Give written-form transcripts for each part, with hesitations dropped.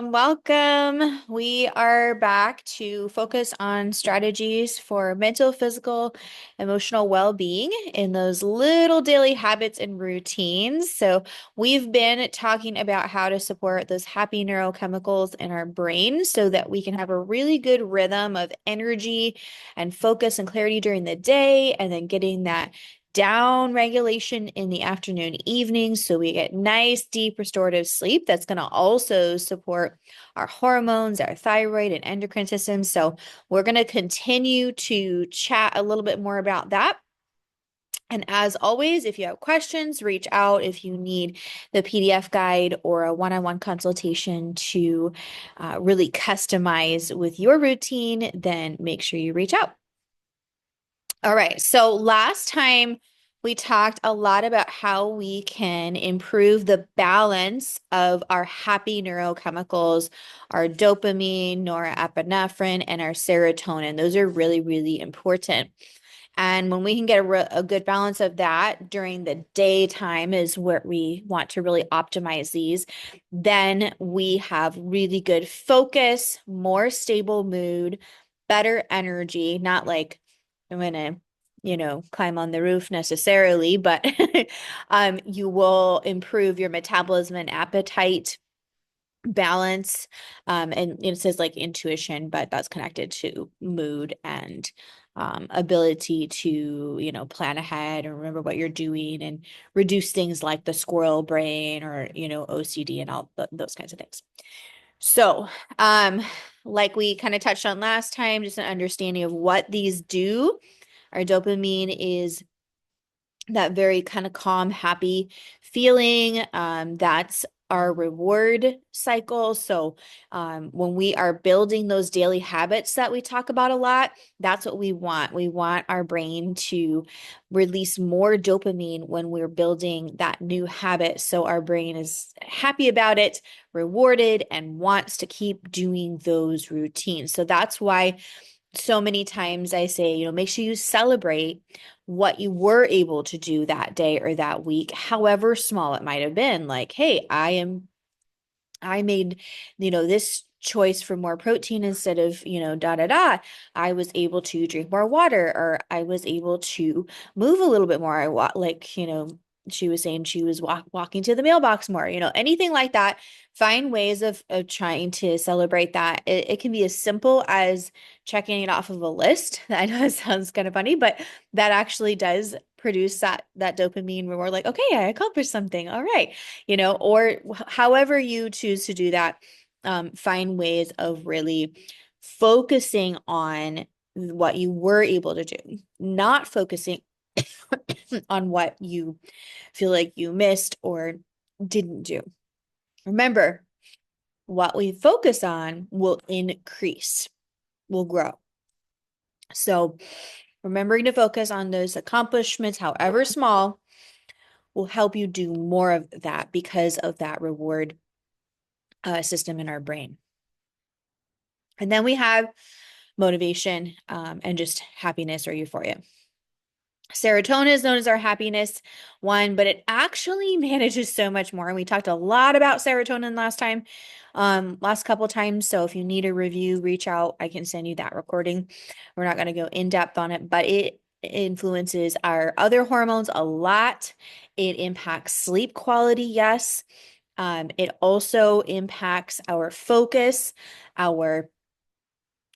Welcome. We are back to focus on strategies for mental, physical, emotional well-being in those little daily habits and routines. So, we've been talking about how to support those happy neurochemicals in our brain so that we can have a really good rhythm of energy and focus and clarity during the day, and then getting that down regulation in the afternoon, evening, so we get nice, deep, restorative sleep. That's going to also support our hormones, our thyroid, and endocrine system. So, we're going to continue to chat a little bit more about that. And as always, if you have questions, reach out. If you need the PDF guide or a one-on-one consultation to really customize with your routine, then make sure you reach out. All right. So last time we talked a lot about how we can improve the balance of our happy neurochemicals, our dopamine, norepinephrine, and our serotonin. Those are really, really important. And when we can get a good balance of that during the daytime is where we want to really optimize these. Then we have really good focus, more stable mood, better energy, not like I'm gonna, climb on the roof necessarily, but you will improve your metabolism and appetite balance. And it says like intuition, but that's connected to mood and ability to, plan ahead and remember what you're doing and reduce things like the squirrel brain or, OCD and all those kinds of things. So, like we kind of touched on last time, just an understanding of what these do. Our dopamine is that very kind of calm, happy feeling. That's our reward cycle. So, when we are building those daily habits that we talk about a lot, that's what we want. We want our brain to release more dopamine when we're building that new habit. So, our brain is happy about it, rewarded, and wants to keep doing those routines. So, that's why so many times I say, make sure you celebrate what you were able to do that day or that week, however small it might have been. Like, hey, I made, this choice for more protein instead of, da da da. I was able to drink more water, or I was able to move a little bit more. She was saying she was walking to the mailbox more, anything like that. Find ways of trying to celebrate that. It can be as simple as checking it off of a list. I know it sounds kind of funny, but that actually does produce that dopamine reward. Like, okay, I accomplished something. All right, or however you choose to do that, find ways of really focusing on what you were able to do, not focusing on what you feel like you missed or didn't do. Remember, what we focus on will increase, will grow. So, remembering to focus on those accomplishments, however small, will help you do more of that because of that reward system in our brain. And then we have motivation and just happiness or euphoria. Serotonin is known as our happiness one, but it actually manages so much more. And we talked a lot about serotonin last couple times. So if you need a review, reach out. I can send you that recording. We're not going to go in depth on it, but it influences our other hormones a lot. It impacts sleep quality, yes. It also impacts our focus, our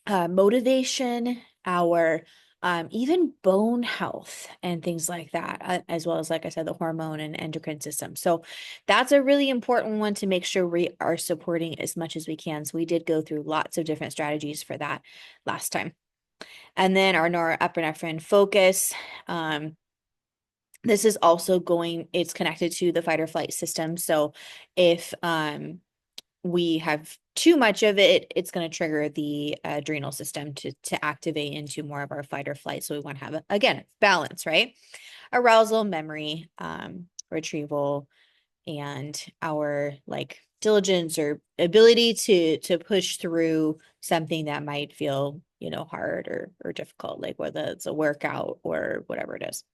motivation, our even bone health and things like that, as well as, like I said, the hormone and endocrine system. So that's a really important one to make sure we are supporting as much as we can. So we did go through lots of different strategies for that last time. And then our norepinephrine focus. This is also it's connected to the fight or flight system. So if we have too much of it, it's going to trigger the adrenal system to activate into more of our fight or flight. So we want to have, again, balance, right? Arousal, memory, retrieval, and our like diligence or ability to push through something that might feel, hard or difficult, like whether it's a workout or whatever it is.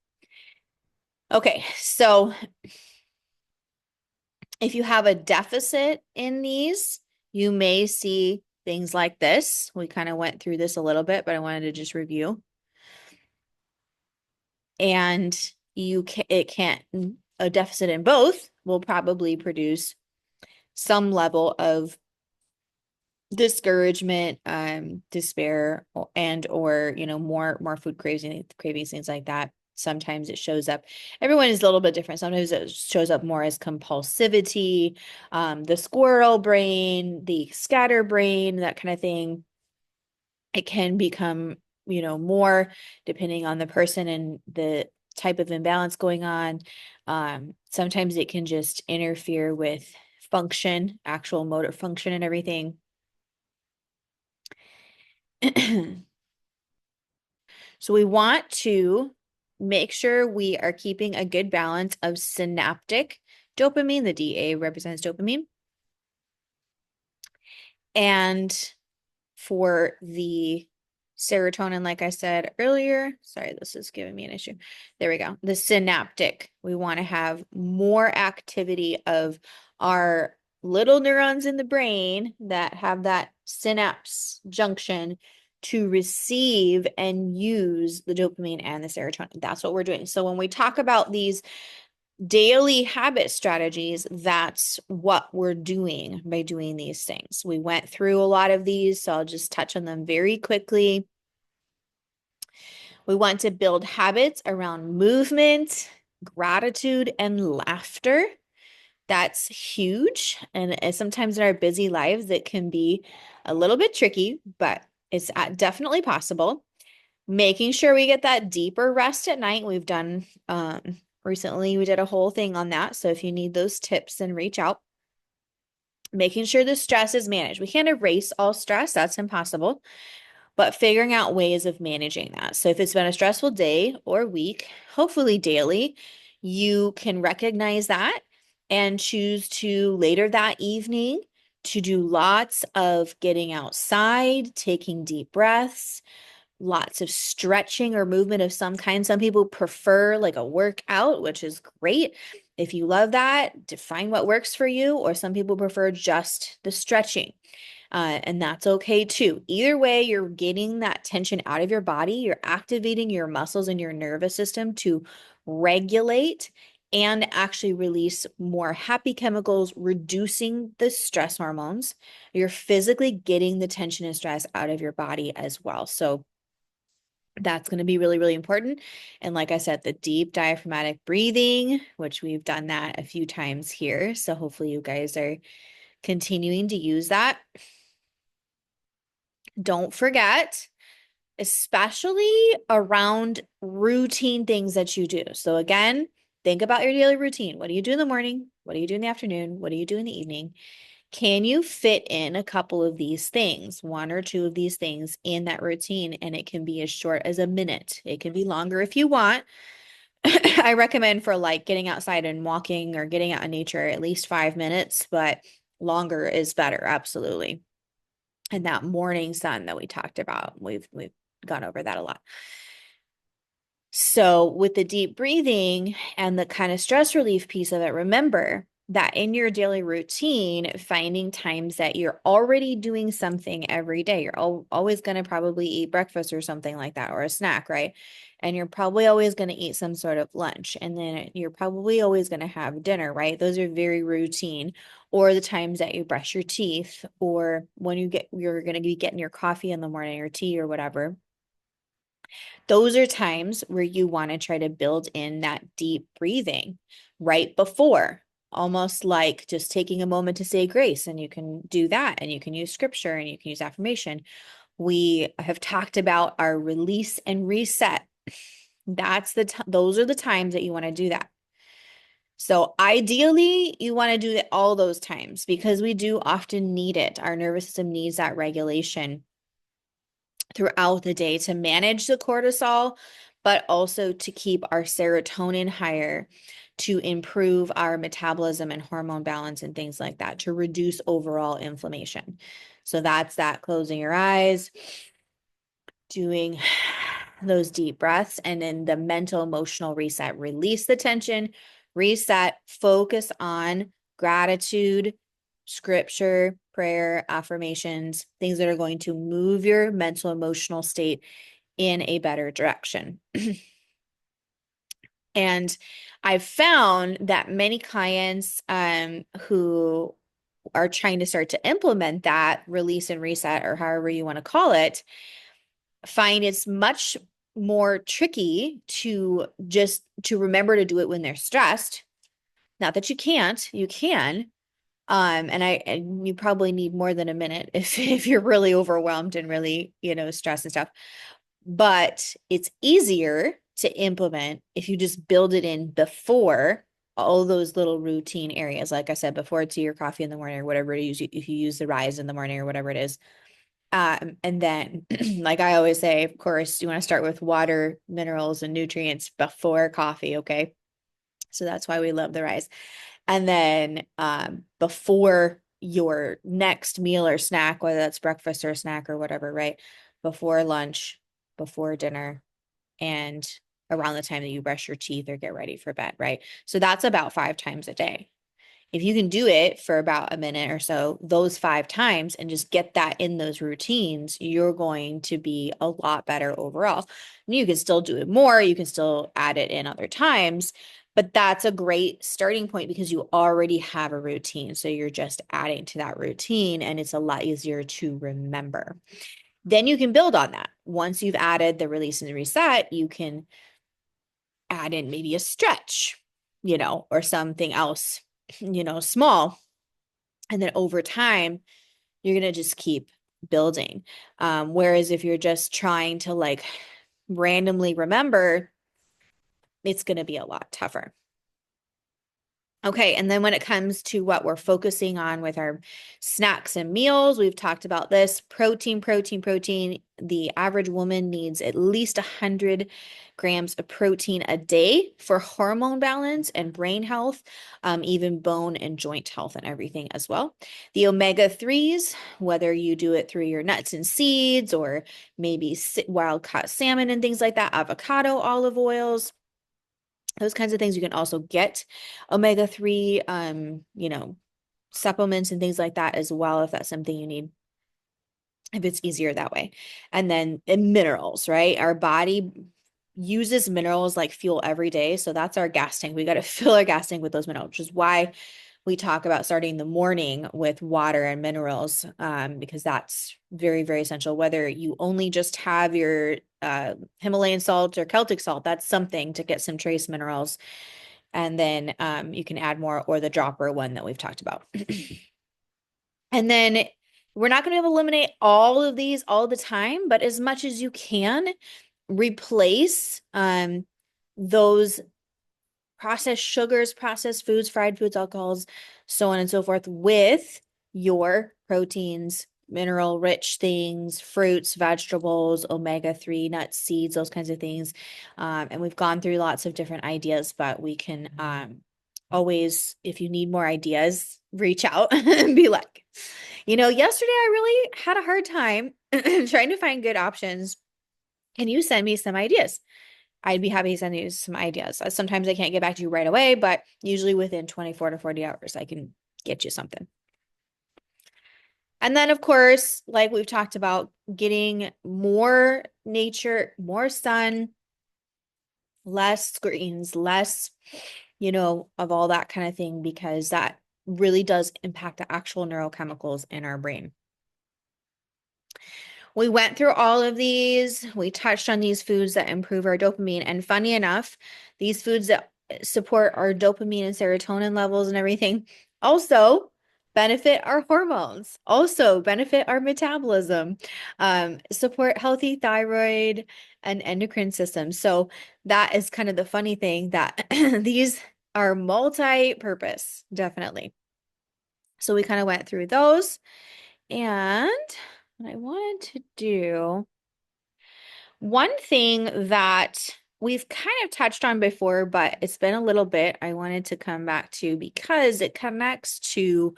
Okay, so if you have a deficit in these, you may see things like this. We kind of went through this a little bit, but I wanted to just review. And it can't, a deficit in both will probably produce some level of discouragement, despair, and or more food cravings, things like that. Sometimes it shows up. Everyone is a little bit different. Sometimes it shows up more as compulsivity, the squirrel brain, the scatter brain, that kind of thing. It can become, more depending on the person and the type of imbalance going on. Sometimes it can just interfere with function, actual motor function and everything. So we want to make sure we are keeping a good balance of synaptic dopamine, the DA represents dopamine, and for the serotonin, like I said earlier, sorry, this is giving me an issue. There we go. The synaptic, we want to have more activity of our little neurons in the brain that have that synapse junction to receive and use the dopamine and the serotonin. That's what we're doing. So when we talk about these daily habit strategies, that's what we're doing by doing these things. We went through a lot of these, so I'll just touch on them very quickly. We want to build habits around movement, gratitude, and laughter. That's huge. And sometimes in our busy lives, it can be a little bit tricky, but it's definitely possible. Making sure we get that deeper rest at night. We've done recently, we did a whole thing on that. So if you need those tips, then reach out. Making sure the stress is managed. We can't erase all stress, that's impossible, but figuring out ways of managing that. So if it's been a stressful day or week, hopefully daily, you can recognize that and choose to later that evening to do lots of getting outside, taking deep breaths, lots of stretching or movement of some kind. Some people prefer like a workout, which is great. If you love that, define what works for you, or some people prefer just the stretching. And that's okay too. Either way, you're getting that tension out of your body. You're activating your muscles and your nervous system to regulate and actually release more happy chemicals, reducing the stress hormones. You're physically getting the tension and stress out of your body as well. So that's going to be really, really important. And like I said, the deep diaphragmatic breathing, which we've done that a few times here. So hopefully you guys are continuing to use that. Don't forget, especially around routine things that you do. So again, think about your daily routine. What do you do in the morning? What do you do in the afternoon? What do you do in the evening? Can you fit in a couple of these things, one or two of these things in that routine? And it can be as short as a minute. It can be longer if you want. I recommend for like getting outside and walking or getting out in nature at least 5 minutes, but longer is better, absolutely. And that morning sun that we talked about, we've gone over that a lot. So with the deep breathing and the kind of stress relief piece of it, remember that in your daily routine, finding times that you're already doing something every day. You're always going to probably eat breakfast or something like that, or a snack, right? And you're probably always going to eat some sort of lunch. And then you're probably always going to have dinner, right? Those are very routine. Or the times that you brush your teeth, or when you're going to be getting your coffee in the morning or tea or whatever. Those are times where you want to try to build in that deep breathing right before, almost like just taking a moment to say grace. And you can do that, and you can use scripture, and you can use affirmation. We have talked about our release and reset. Those are the times that you want to do that. So ideally, you want to do it all those times because we do often need it. Our nervous system needs that regulation throughout the day to manage the cortisol, but also to keep our serotonin higher, to improve our metabolism and hormone balance and things like that, to reduce overall inflammation. So that's that closing your eyes, doing those deep breaths, and then the mental emotional reset. Release the tension, reset, focus on gratitude, scripture, prayer, affirmations, things that are going to move your mental, emotional state in a better direction. And I've found that many clients who are trying to start to implement that release and reset, or however you want to call it, find it's much more tricky to just to remember to do it when they're stressed. Not that you can't, you can. And you probably need more than a minute if you're really overwhelmed and really, stressed and stuff. But it's easier to implement if you just build it in before all those little routine areas. Like I said, before tea or coffee in the morning or whatever it is, if you use the rise in the morning or whatever it is. And then, like I always say, of course, you want to start with water, minerals, and nutrients before coffee. Okay. So that's why we love the rise. And then before your next meal or snack, whether that's breakfast or snack or whatever, right? Before lunch, before dinner, and around the time that you brush your teeth or get ready for bed, right? So that's about 5 times a day. If you can do it for about a minute or so, those 5 times, and just get that in those routines, you're going to be a lot better overall. And you can still do it more, you can still add it in other times, but that's a great starting point because you already have a routine. So you're just adding to that routine, and it's a lot easier to remember. Then you can build on that. Once you've added the release and reset, you can add in maybe a stretch, or something else, small. And then over time, you're going to just keep building. Whereas if you're just trying to like randomly remember, it's going to be a lot tougher. Okay, and then when it comes to what we're focusing on with our snacks and meals, we've talked about this protein, protein, protein. The average woman needs at least 100 grams of protein a day for hormone balance and brain health, even bone and joint health and everything as well. The omega-3s, whether you do it through your nuts and seeds or maybe wild caught salmon and things like that, avocado, olive oils, those kinds of things. You can also get omega-3, supplements and things like that as well, if that's something you need, if it's easier that way. And then minerals, right? Our body uses minerals like fuel every day. So that's our gas tank. We got to fill our gas tank with those minerals, which is why we talk about starting the morning with water and minerals, because that's very, very essential. Whether you only just have your Himalayan salt or Celtic salt, that's something to get some trace minerals. And then you can add more, or the dropper one that we've talked about. And then we're not going to eliminate all of these all the time, but as much as you can, replace those processed sugars, processed foods, fried foods, alcohols, so on and so forth, with your proteins, mineral rich things, fruits, vegetables, omega-3, nuts, seeds, those kinds of things. And we've gone through lots of different ideas, but we can always, if you need more ideas, reach out and be like, yesterday I really had a hard time trying to find good options. Can you send me some ideas? I'd be happy to send you some ideas. Sometimes I can't get back to you right away, but usually within 24 to 40 hours, I can get you something. And then, of course, like we've talked about, getting more nature, more sun, less screens, less, of all that kind of thing, because that really does impact the actual neurochemicals in our brain. We went through all of these. We touched on these foods that improve our dopamine. And funny enough, these foods that support our dopamine and serotonin levels and everything also benefit our hormones, also benefit our metabolism, support healthy thyroid and endocrine systems. So that is kind of the funny thing, that these are multi-purpose, definitely. So we kind of went through those. And what I wanted to do, one thing that we've kind of touched on before, but it's been a little bit, I wanted to come back to because it connects to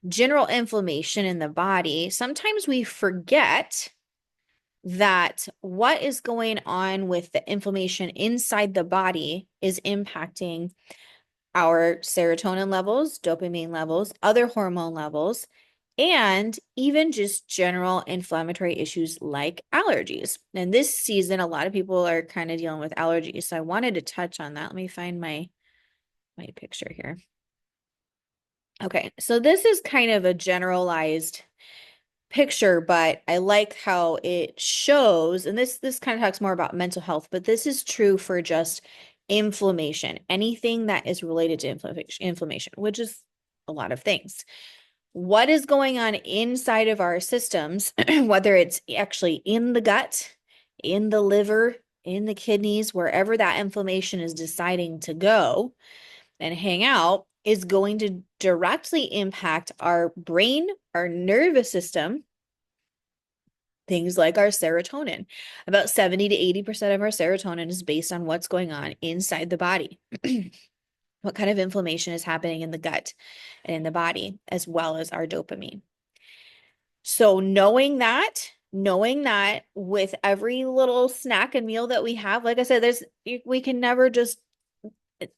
general inflammation in the body. Sometimes we forget that what is going on with the inflammation inside the body is impacting our serotonin levels, dopamine levels, other hormone levels, and even just general inflammatory issues like allergies. And this season, a lot of people are kind of dealing with allergies. So I wanted to touch on that. Let me find my picture here. Okay, so this is kind of a generalized picture, but I like how it shows, and this kind of talks more about mental health, but this is true for just inflammation, anything that is related to inflammation, which is a lot of things. What is going on inside of our systems, whether it's actually in the gut, in the liver, in the kidneys, wherever that inflammation is deciding to go and hang out, is going to directly impact our brain, our nervous system, things like our serotonin. About 70 to 80% of our serotonin is based on what's going on inside the body. What kind of inflammation is happening in the gut and in the body, as well as our dopamine. So knowing that with every little snack and meal that we have, like I said, we can never just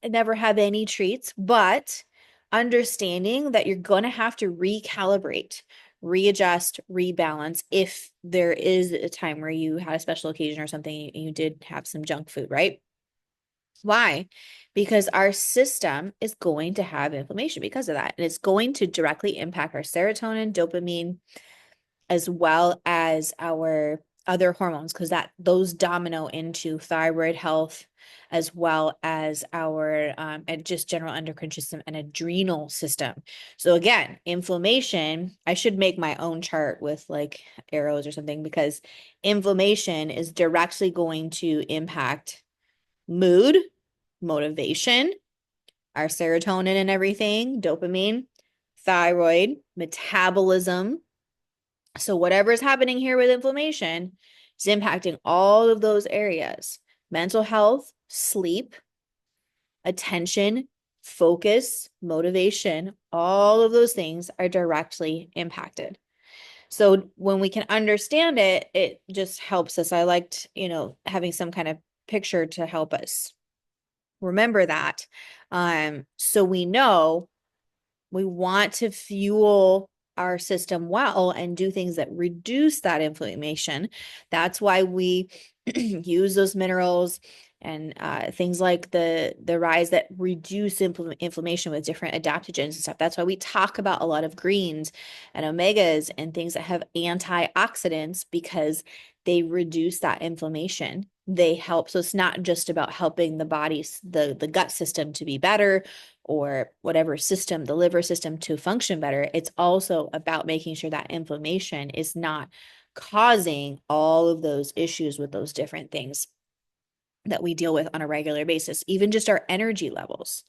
never have any treats, but understanding that you're going to have to recalibrate, readjust, rebalance if there is a time where you had a special occasion or something and you did have some junk food, right? Why? Because our system is going to have inflammation because of that. And it's going to directly impact our serotonin, dopamine, as well as our other hormones, because those domino into thyroid health, as well as our and just general endocrine system and adrenal system. So again, inflammation, I should make my own chart with like arrows or something, because inflammation is directly going to impact mood, motivation, our serotonin and everything, dopamine, thyroid, metabolism. So whatever is happening here with inflammation is impacting all of those areas. Mental health, sleep, attention, focus, motivation, all of those things are directly impacted. So when we can understand it, it just helps us. I liked, having some kind of picture to help us remember that. So we know we want to fuel our system well and do things that reduce that inflammation. That's why we use those minerals and things like the rise that reduce inflammation with different adaptogens and stuff. That's why we talk about a lot of greens and omegas and things that have antioxidants, because they reduce that inflammation. They help. So it's not just about helping the body's the gut system to be better, or whatever system, the liver system, to function better. It's also about making sure that inflammation is not causing all of those issues with those different things that we deal with on a regular basis, even just our energy levels.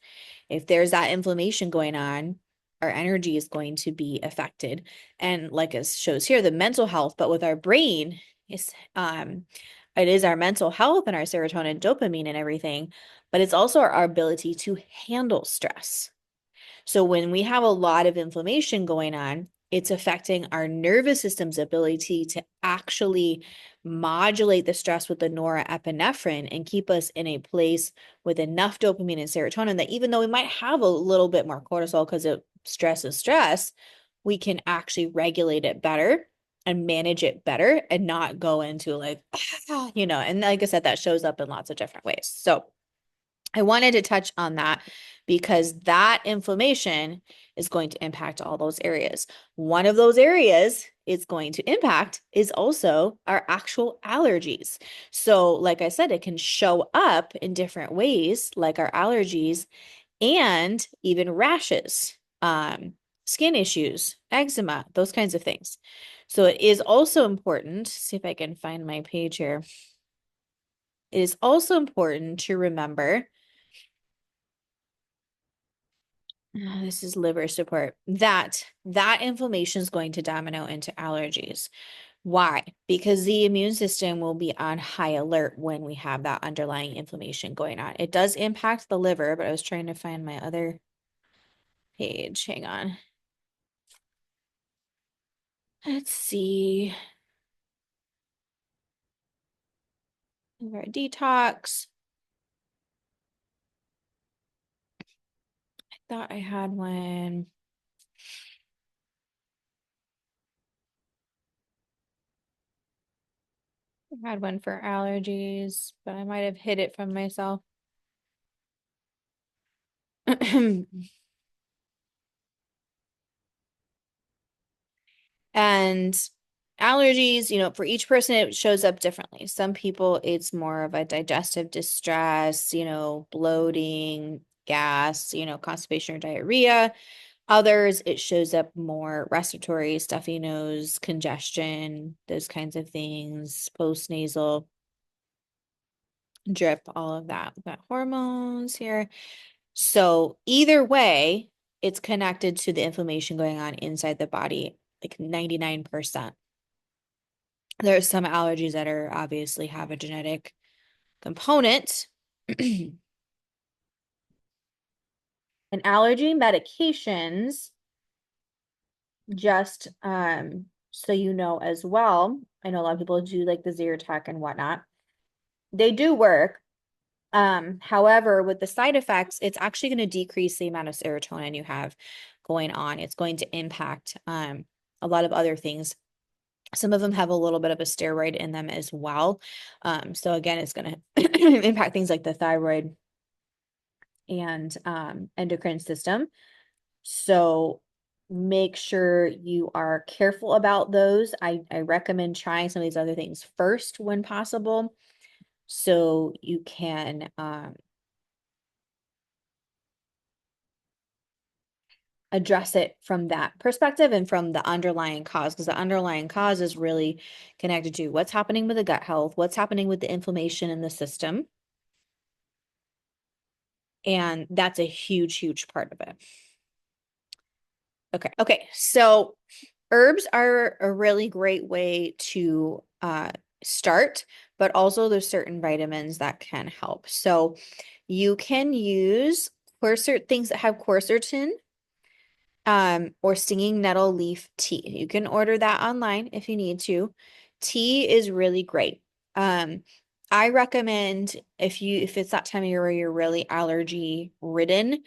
If there's that inflammation going on, our energy is going to be affected. And like it shows here, the mental health, but with our brain, is it is our mental health and our serotonin, dopamine, and everything, but it's also our ability to handle stress. So when we have a lot of inflammation going on, it's affecting our nervous system's ability to actually modulate the stress with the norepinephrine and keep us in a place with enough dopamine and serotonin that even though we might have a little bit more cortisol because of stress is stress, we can actually regulate it better and manage it better and not go into like, and like I said, that shows up in lots of different ways. So I wanted to touch on that because that inflammation is going to impact all those areas. One of those areas it's going to impact is also our actual allergies. So, like I said, it can show up in different ways, like our allergies and even rashes, skin issues, eczema, those kinds of things. So, it is also important, see if I can find my page here. It is also important to remember. This is liver support. That inflammation is going to domino into allergies. Why? Because the immune system will be on high alert when we have that underlying inflammation going on. It does impact the liver, but I was trying to find my other page. Hang on. Let's see. Liver detox. I thought I had one. I had one for allergies, but I might have hid it from myself. And allergies, for each person, it shows up differently. Some people, it's more of a digestive distress, bloating, gas, constipation or diarrhea. Others, it shows up more respiratory, stuffy nose, congestion, those kinds of things, postnasal drip, all of that. We've got hormones here. So either way, it's connected to the inflammation going on inside the body, like 99%. There's some allergies that are obviously have a genetic component. And allergy medications, just so you know as well, I know a lot of people do like the Zyrtec and whatnot. They do work. However, with the side effects, it's actually going to decrease the amount of serotonin you have going on. It's going to impact a lot of other things. Some of them have a little bit of a steroid in them as well. So again, it's going to impact things like the thyroid and endocrine system. So make sure you are careful about those. I recommend trying some of these other things first when possible, so you can address it from that perspective and from the underlying cause, because the underlying cause is really connected to what's happening with the gut health, what's happening with the inflammation in the system. And that's a huge, huge part of it. Okay. Okay. So herbs are a really great way to start, but also there's certain vitamins that can help. So you can use things that have quercetin, or stinging nettle leaf tea. You can order that online if you need to. Tea is really great. I recommend if it's that time of year where you're really allergy ridden,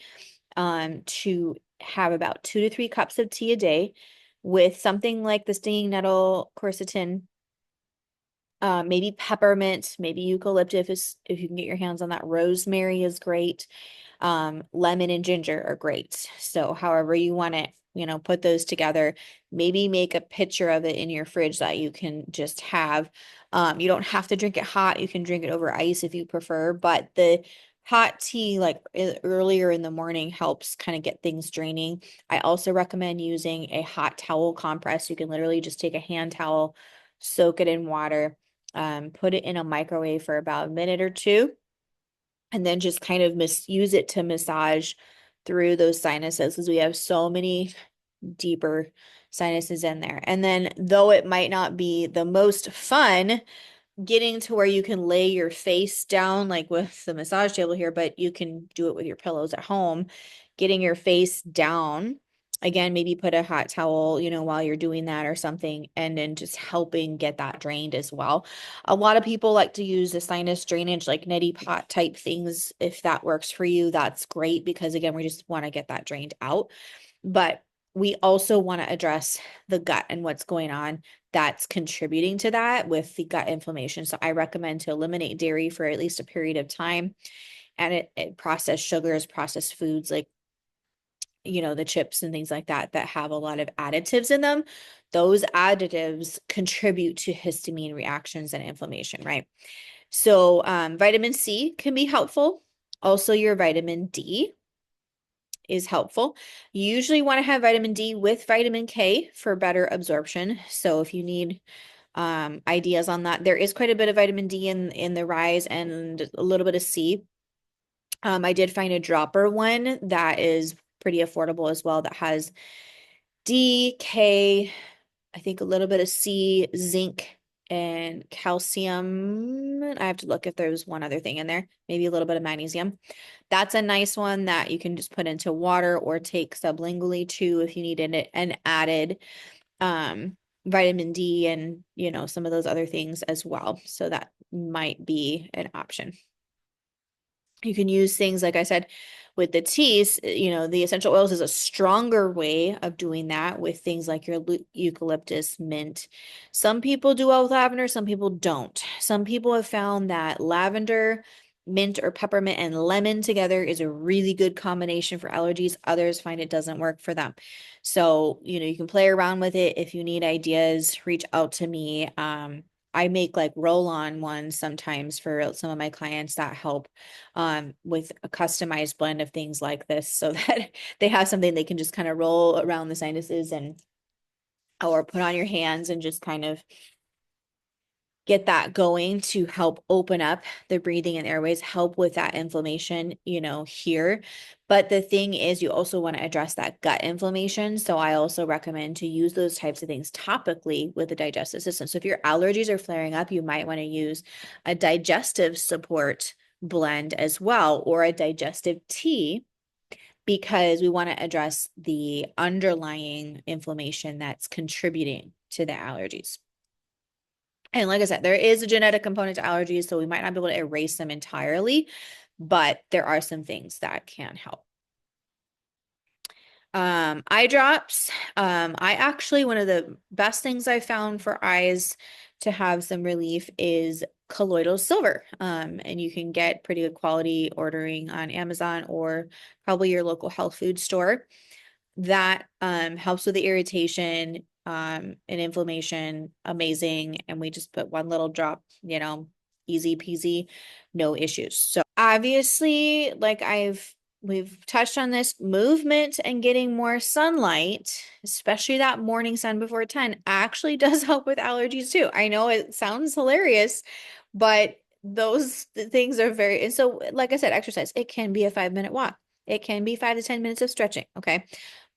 to have about 2 to 3 cups of tea a day with something like the stinging nettle quercetin, maybe peppermint, maybe eucalyptus if you can get your hands on that. Rosemary is great. Lemon and ginger are great. So however you want it, put those together. Maybe make a picture of it in your fridge that you can just have. You don't have to drink it hot. You can drink it over ice if you prefer, but the hot tea like earlier in the morning helps kind of get things draining. I also recommend using a hot towel compress. You can literally just take a hand towel, soak it in water, put it in a microwave for about a minute or two, and then just kind of use it to massage through those sinuses, because we have so many deeper sinuses in there. And then though it might not be the most fun getting to where you can lay your face down like with the massage table here, but you can do it with your pillows at home, getting your face down. Again, maybe put a hot towel, while you're doing that or something, and then just helping get that drained as well. A lot of people like to use the sinus drainage, like neti pot type things. If that works for you, that's great, because again, we just want to get that drained out. But we also want to address the gut and what's going on that's contributing to that with the gut inflammation. So I recommend to eliminate dairy for at least a period of time, and it processed sugars, processed foods like the chips and things like that that have a lot of additives in them. Those additives contribute to histamine reactions and inflammation, right? So vitamin C can be helpful. Also, your vitamin D is helpful. You usually want to have vitamin D with vitamin K for better absorption. So if you need ideas on that, there is quite a bit of vitamin D in the Rise and a little bit of C. I did find a dropper one that is pretty affordable as well, that has D, K, I think a little bit of C, zinc, and calcium. I have to look if there's one other thing in there, maybe a little bit of magnesium. That's a nice one that you can just put into water or take sublingually too if you needed it, and added vitamin D and some of those other things as well. So that might be an option. You can use things like I said with the teas, the essential oils is a stronger way of doing that with things like your eucalyptus, mint. Some people do well with lavender, some people don't. Some people have found that lavender, mint, or peppermint and lemon together is a really good combination for allergies. Others find it doesn't work for them. So, you can play around with it. If you need ideas, reach out to me. I make like roll-on ones sometimes for some of my clients that help with a customized blend of things like this so that they have something they can just kind of roll around the sinuses and or put on your hands and just kind of get that going to help open up the breathing and airways, help with that inflammation, here. But the thing is, you also want to address that gut inflammation. So I also recommend to use those types of things topically with the digestive system. So if your allergies are flaring up, you might want to use a digestive support blend as well, or a digestive tea, because we want to address the underlying inflammation that's contributing to the allergies. And like I said, there is a genetic component to allergies, so we might not be able to erase them entirely, but there are some things that can help. Eye drops. I actually, one of the best things I found for eyes to have some relief is colloidal silver. And you can get pretty good quality ordering on Amazon or probably your local health food store. That helps with the irritation and inflammation. Amazing. And we just put one little drop, easy peasy, no issues. So obviously, like we've touched on this, movement and getting more sunlight, especially that morning sun before 10, actually does help with allergies too. I know it sounds hilarious, but those things are very, and so like I said, exercise, it can be a 5-minute walk. It can be 5 to 10 minutes of stretching. Okay.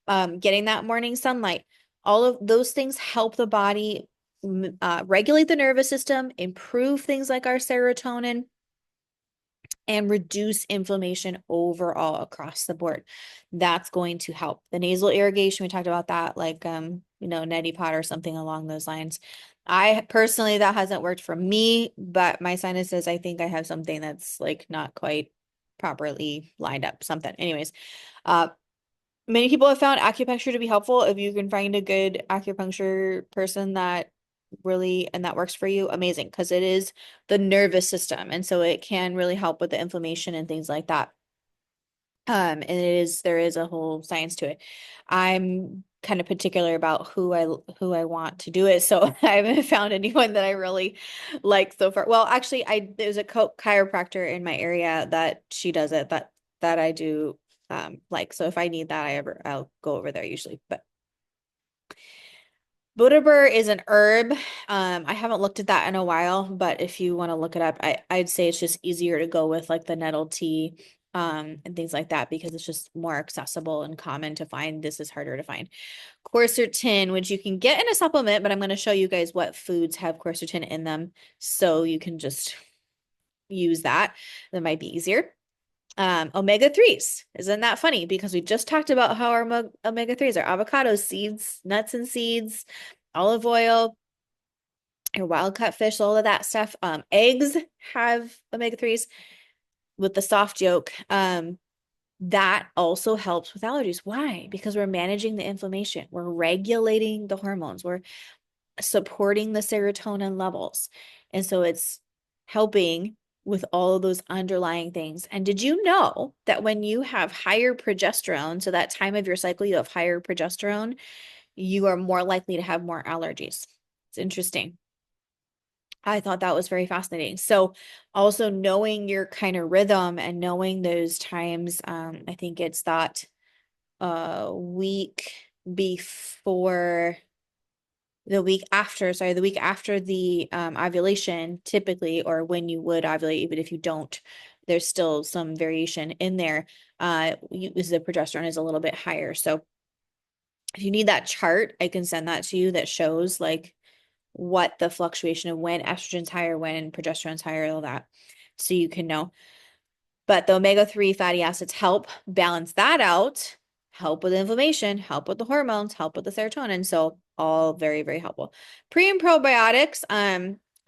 Getting that morning sunlight, all of those things help the body regulate the nervous system, improve things like our serotonin, and reduce inflammation overall across the board. That's going to help. The nasal irrigation, we talked about that, like neti pot or something along those lines. I personally, that hasn't worked for me, but my sinuses, I think I have something that's like not quite properly lined up, something. Anyways, many people have found acupuncture to be helpful. If you can find a good acupuncture person that and that works for you, amazing, because it is the nervous system. And so it can really help with the inflammation and things like that. And there is a whole science to it. I'm kind of particular about who I want to do it. So I haven't found anyone that I really like so far. Well, actually, there's a chiropractor in my area that she does it, that I do like. So if I need that, I'll go over there usually. But Buddha is an herb. I haven't looked at that in a while, but if you want to look it up, I'd say it's just easier to go with like the nettle tea, and things like that because it's just more accessible and common to find. This is harder to find. Quercetin, which you can get in a supplement, but I'm going to show you guys what foods have quercetin in them so you can just use that. That might be easier. Omega-3s. Isn't that funny? Because we just talked about how our omega-3s are avocado, seeds, nuts and seeds, olive oil, your wild caught fish, all of that stuff. Eggs have omega-3s with the soft yolk. That also helps with allergies. Why? Because we're managing the inflammation. We're regulating the hormones. We're supporting the serotonin levels. And so it's helping with all of those underlying things. And did you know that when you have higher progesterone, so that time of your cycle, you have higher progesterone, you are more likely to have more allergies? It's interesting. I thought that was very fascinating. So also knowing your kind of rhythm and knowing those times, I think it's that week before the week after the ovulation, typically, or when you would ovulate, even if you don't, there's still some variation in there. The progesterone is a little bit higher. So if you need that chart, I can send that to you that shows like what the fluctuation of when estrogen's higher, when progesterone's higher, all that, so you can know. But the omega-3 fatty acids help balance that out, help with inflammation, help with the hormones, help with the serotonin. So all very, very helpful. Pre and probiotics.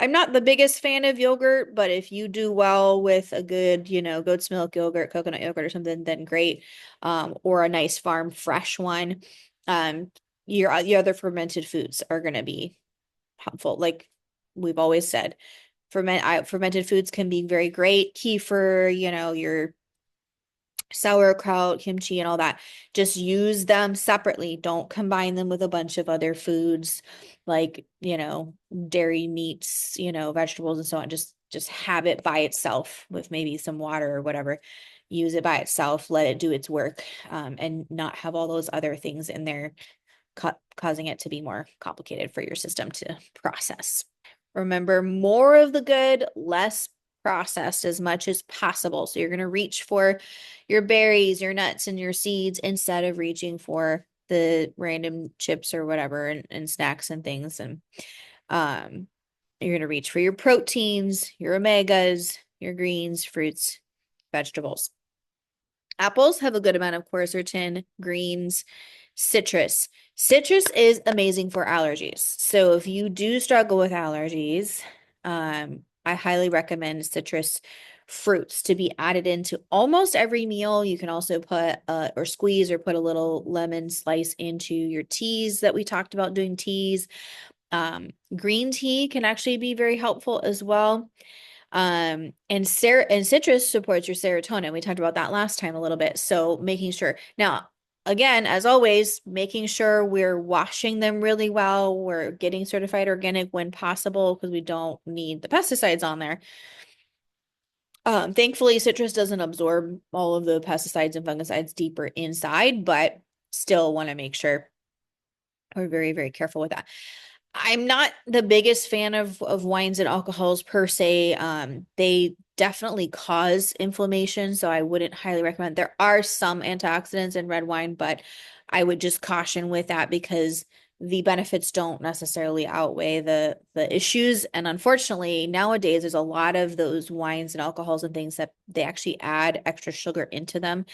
I'm not the biggest fan of yogurt, but if you do well with a good, goat's milk yogurt, coconut yogurt or something, then great. Or a nice farm fresh one. Um, your other fermented foods are going to be helpful. Like we've always said, fermented foods can be very great. Kefir, your sauerkraut, kimchi, and all that. Just use them separately. Don't combine them with a bunch of other foods like, dairy meats, vegetables and so on. Just have it by itself with maybe some water or whatever. Use it by itself, let it do its work, and not have all those other things in there causing it to be more complicated for your system to process. Remember, more of the good, less processed as much as possible. So you're going to reach for your berries, your nuts, and your seeds instead of reaching for the random chips or whatever and snacks and things. And um, you're going to reach for your proteins, your omegas, your greens, fruits, vegetables. Apples have a good amount of quercetin, greens, citrus. Citrus is amazing for allergies. So if you do struggle with allergies, I highly recommend citrus fruits to be added into almost every meal. You can also put or squeeze or put a little lemon slice into your teas that we talked about doing teas. Green tea can actually be very helpful as well. And citrus supports your serotonin. We talked about that last time a little bit. So making sure now, again, as always, making sure we're washing them really well. We're getting certified organic when possible because we don't need the pesticides on there. Thankfully, citrus doesn't absorb all of the pesticides and fungicides deeper inside, but still want to make sure we're very, very careful with that. I'm not the biggest fan of wines and alcohols per se. They definitely cause inflammation, so I wouldn't highly recommend. There are some antioxidants in red wine, but I would just caution with that because the benefits don't necessarily outweigh the issues. And unfortunately, nowadays there's a lot of those wines and alcohols and things that they actually add extra sugar into them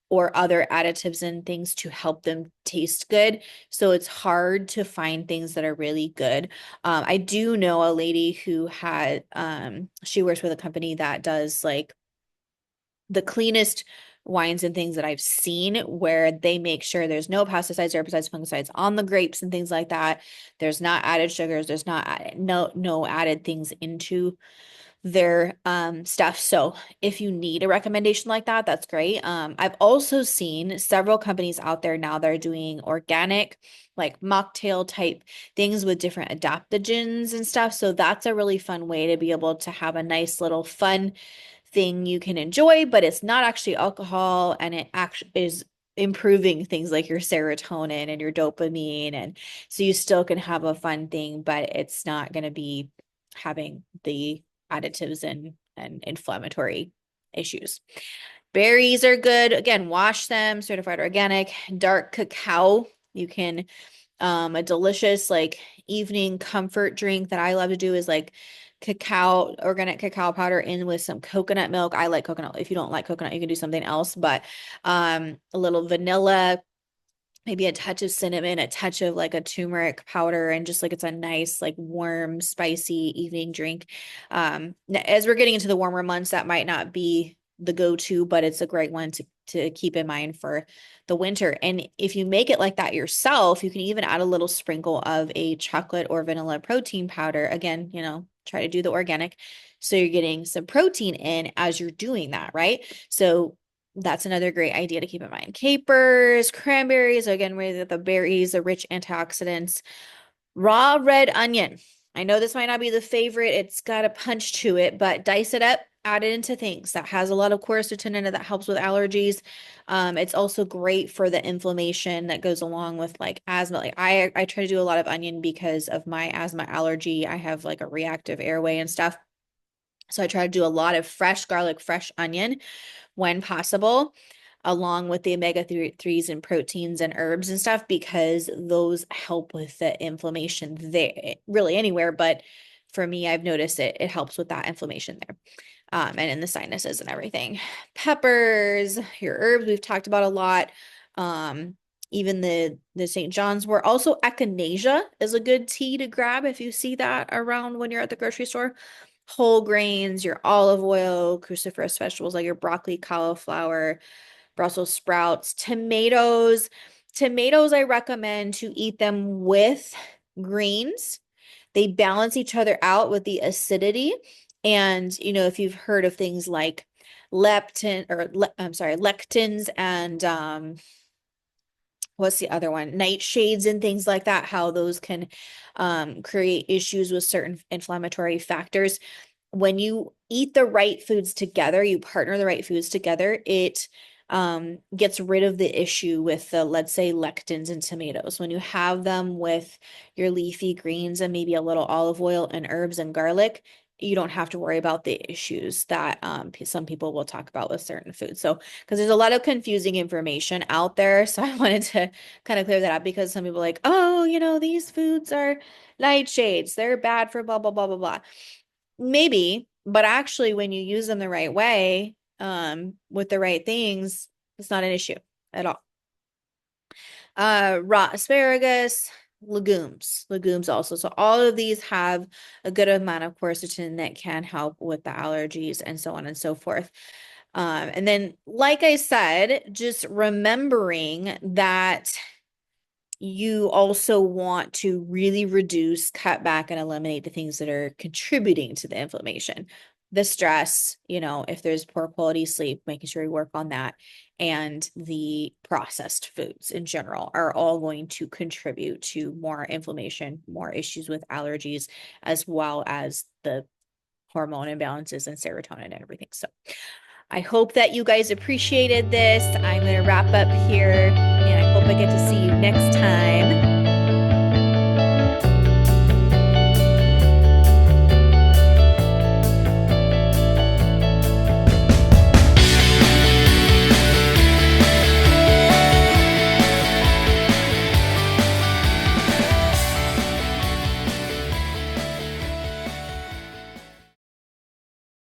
or other additives and things to help them taste good. So it's hard to find things that are really good. I do know a lady who had, she works with a company that does like the cleanest wines and things that I've seen where they make sure there's no pesticides, herbicides, fungicides on the grapes and things like that. There's not added sugars, there's not no added things into their stuff. So if you need a recommendation like that, that's great. I've also seen several companies out there now that are doing organic, like mocktail type things with different adaptogens and stuff. So that's a really fun way to be able to have a nice little fun thing you can enjoy, but it's not actually alcohol and it actually is improving things like your serotonin and your dopamine. And so you still can have a fun thing, but it's not going to be having the additives and inflammatory issues. Berries are good. Again, wash them, certified organic. Dark cacao, you can a delicious like evening comfort drink that I love to do is like organic cacao powder in with some coconut milk. I like coconut. If you don't like coconut, you can do something else, but a little vanilla, maybe a touch of cinnamon, a touch of like a turmeric powder, and just like it's a nice, like warm, spicy evening drink. As we're getting into the warmer months, that might not be the go-to, but it's a great one to keep in mind for the winter. And if you make it like that yourself, you can even add a little sprinkle of a chocolate or vanilla protein powder. Again, try to do the organic. So you're getting some protein in as you're doing that, right? So that's another great idea to keep in mind. Capers, cranberries, again, with the berries, the rich antioxidants. Raw red onion. I know this might not be the favorite. It's got a punch to it, but dice it up, add it into things. That has a lot of quercetin in it that helps with allergies. It's also great for the inflammation that goes along with like asthma. Like I try to do a lot of onion because of my asthma allergy. I have like a reactive airway and stuff. So I try to do a lot of fresh garlic, fresh onion when possible, along with the omega-3s and proteins and herbs and stuff, because those help with the inflammation there, really anywhere. But for me, I've noticed it helps with that inflammation there. And in the sinuses and everything. Peppers, your herbs, we've talked about a lot. even the St. John's wort. Also, echinacea is a good tea to grab if you see that around when you're at the grocery store. Whole grains, your olive oil, cruciferous vegetables like your broccoli, cauliflower, Brussels sprouts, tomatoes. Tomatoes, I recommend to eat them with greens. They balance each other out with the acidity. And, if you've heard of things like I'm sorry, lectins and what's the other one? Nightshades and things like that, how those can create issues with certain inflammatory factors. When you eat the right foods together, you partner the right foods together, it gets rid of the issue with the, let's say, lectins in tomatoes. When you have them with your leafy greens and maybe a little olive oil and herbs and garlic, you don't have to worry about the issues that some people will talk about with certain foods. So, because there's a lot of confusing information out there. So I wanted to kind of clear that up because some people are like, oh, these foods are nightshades. They're bad for blah, blah, blah, blah, blah. Maybe, but actually when you use them the right way, with the right things, it's not an issue at all. Raw asparagus, legumes also. So all of these have a good amount of quercetin that can help with the allergies and so on and so forth. And then, like I said, just remembering that you also want to really reduce, cut back, and eliminate the things that are contributing to the inflammation. The stress, if there's poor quality sleep, making sure you work on that. And the processed foods in general are all going to contribute to more inflammation, more issues with allergies, as well as the hormone imbalances and serotonin and everything. So I hope that you guys appreciated this. I'm going to wrap up here, and I hope I get to see you next time.